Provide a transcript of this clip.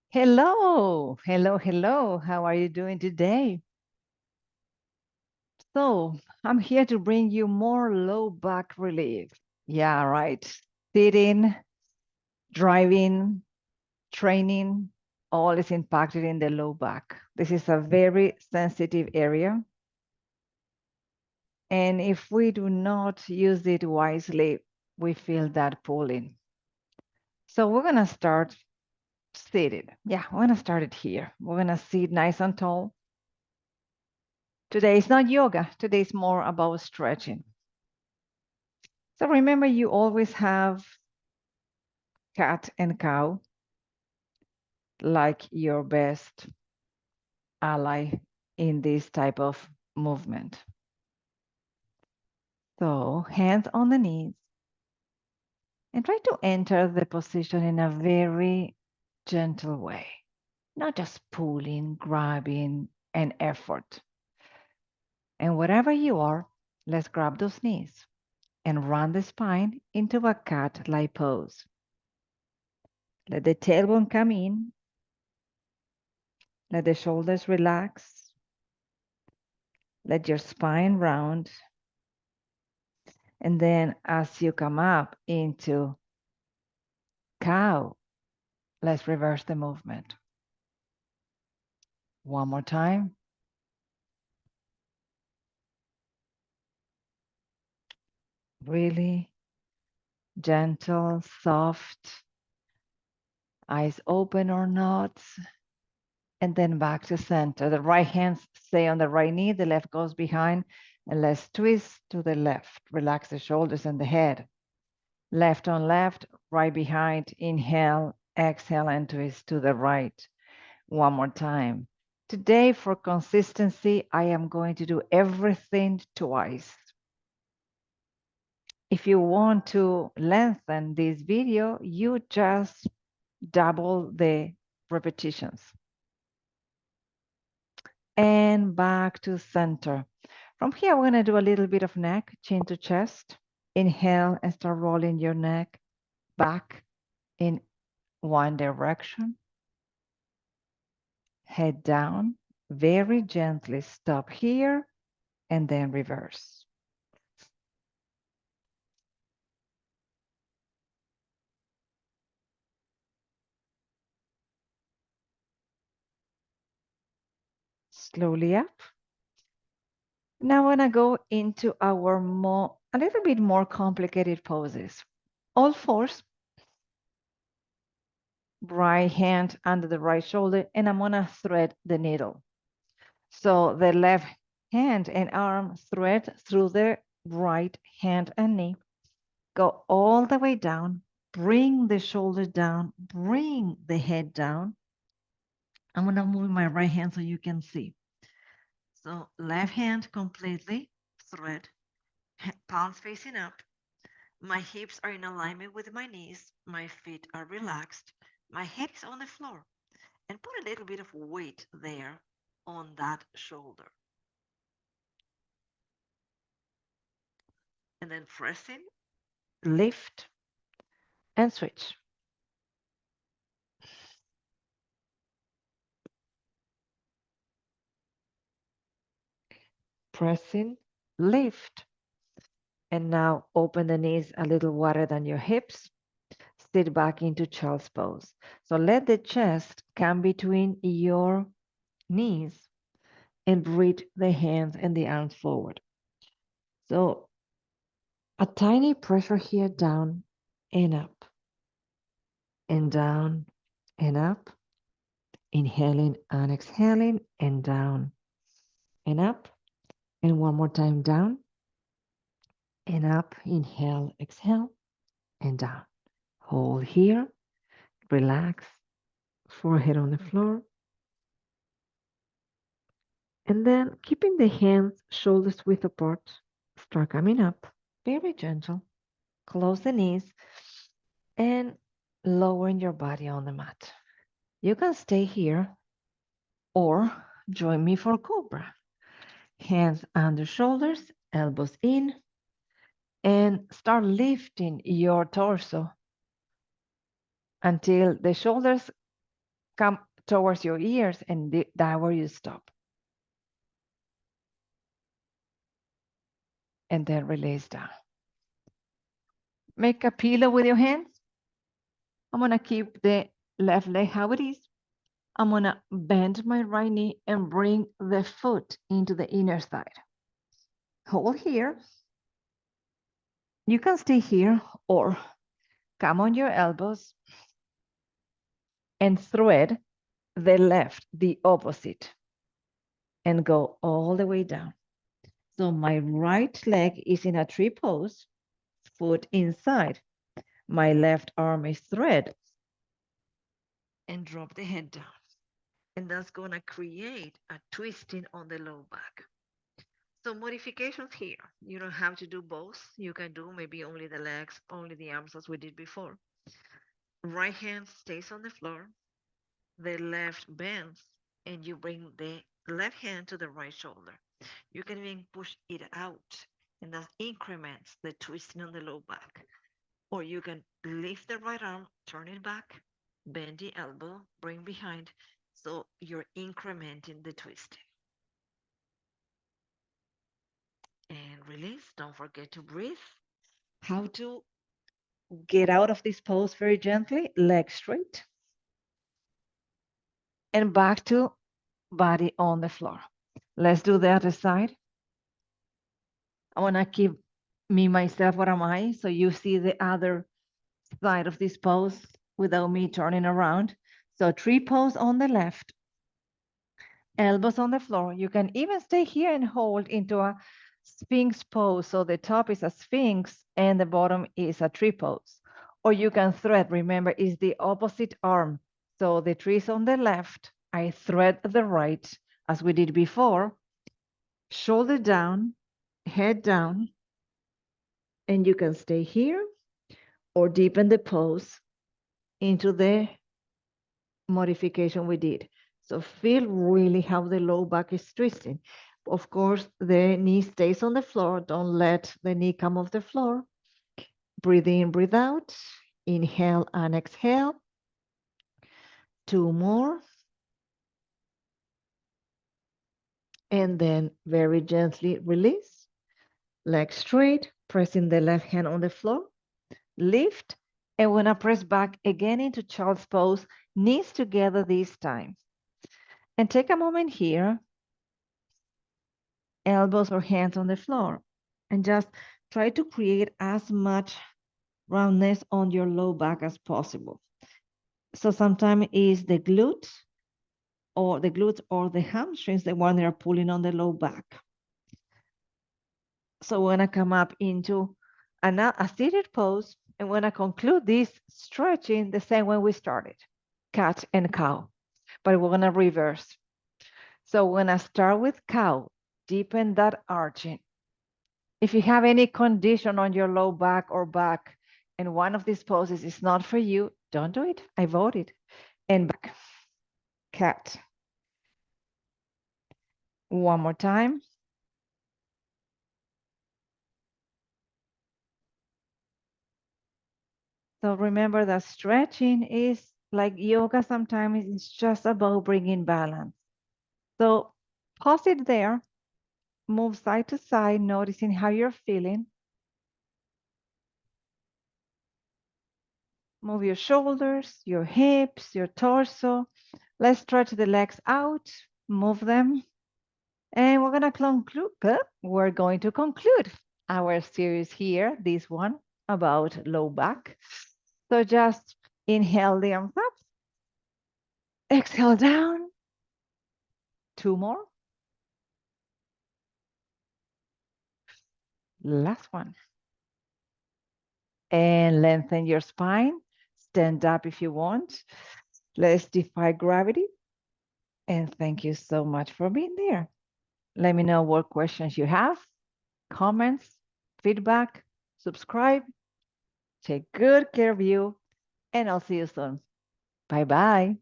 Hello, hello, hello. How are you doing today? So, I'm here to bring you more low back relief. Yeah, right. Sitting, driving, training, all is impacted in the low back. This is a very sensitive area. And if we do not use it wisely, we feel that pulling. So, we're going to start seated. Yeah, we're going to start it here. We're going to sit nice and tall. Today is not yoga. Today is more about stretching. So remember, you always have cat and cow like your best ally in this type of movement. So hands on the knees and try to enter the position in a very gentle way, not just pulling, grabbing, and effort. And wherever you are, let's grab those knees and run the spine into a cat-like pose. Let the tailbone come in. Let the shoulders relax. Let your spine round. And then as you come up into cow, let's reverse the movement. One more time. Really gentle, soft, eyes open or not. And then back to center. The right hand stay on the right knee, the left goes behind, and let's twist to the left. Relax the shoulders and the head. Left on left, right behind. Inhale, exhale, and twist to the right. One more time. Today, for consistency, I am going to do everything twice. If you want to lengthen this video, you just double the repetitions. And back to center. From here, we're going to do a little bit of neck, chin to chest. Inhale and start rolling your neck back in one direction. Head down, very gently stop here, and then reverse. Slowly up. Now we're gonna go into our a little bit more complicated poses. All fours, right hand under the right shoulder, and I'm gonna thread the needle. So the left hand and arm thread through the right hand and knee. Go all the way down, bring the shoulder down, bring the head down. I'm gonna move my right hand so you can see. So left hand completely, thread, palms facing up. My hips are in alignment with my knees. My feet are relaxed. My head is on the floor. And put a little bit of weight there on that shoulder. And then pressing, lift, and switch. Pressing, lift. And now open the knees a little wider than your hips. Sit back into child's pose. So let the chest come between your knees and breathe the hands and the arms forward. So a tiny pressure here down and up and down and up. Inhaling and exhaling and down and up. And one more time down and up. Inhale, exhale and down. Hold here. Relax. Forehead on the floor. And then keeping the hands, shoulders width apart, start coming up, very gentle. Close the knees and lowering your body on the mat. You can stay here or join me for Cobra. Hands under shoulders, elbows in, and start lifting your torso until the shoulders come towards your ears, and that where you stop. And then release down. Make a pillow with your hands. I'm gonna keep the left leg how it is. I'm gonna bend my right knee and bring the foot into the inner thigh. Hold here. You can stay here or come on your elbows and thread the left, the opposite, and go all the way down. So my right leg is in a tree pose, foot inside. My left arm is thread and drop the head down. And that's gonna create a twisting on the low back. So modifications here. You don't have to do both. You can do maybe only the legs, only the arms as we did before. Right hand stays on the floor. The left bends and you bring the left hand to the right shoulder. You can even push it out and that increments the twisting on the low back. Or you can lift the right arm, turn it back, bend the elbow, bring behind. So you're incrementing the twisting. And release. Don't forget to breathe. How to get out of this pose very gently, legs straight. And back to body on the floor. Let's do the other side. I want to keep me, myself, what am I? So you see the other side of this pose without me turning around. So tree pose on the left, elbows on the floor. You can even stay here and hold into a sphinx pose. So the top is a sphinx and the bottom is a tree pose. Or you can thread, remember, is the opposite arm. So the tree is on the left, I thread the right, as we did before, shoulder down, head down, and you can stay here or deepen the pose into the modification we did. So feel really how the low back is twisting. Of course, the knee stays on the floor. Don't let the knee come off the floor. Breathe in, breathe out. Inhale and exhale. 2 more. And then very gently release. Leg straight, pressing the left hand on the floor. Lift. And when I press back again into child's pose, knees together this time. And take a moment here, elbows or hands on the floor, and just try to create as much roundness on your low back as possible. So sometimes is the glutes or the hamstrings, the one that are pulling on the low back. So when I come up into a seated pose, and when I conclude this stretching, the same way we started, cat and cow, but we're gonna reverse. So when I start with cow, deepen that arching. If you have any condition on your low back or back, and one of these poses is not for you, don't do it. I voted. And back, cat. One more time. So remember that stretching is like yoga sometimes, it's just about bringing balance. So pause it there, move side to side, noticing how you're feeling. Move your shoulders, your hips, your torso. Let's stretch the legs out, move them. And we're going to conclude. We're going to conclude our series here, this one about low back. So just inhale the arms up, exhale down. 2 more. Last one. And lengthen your spine. Stand up if you want. Let's defy gravity. And thank you so much for being there. Let me know what questions you have, comments, feedback, subscribe. Take good care of you, and I'll see you soon. Bye-bye.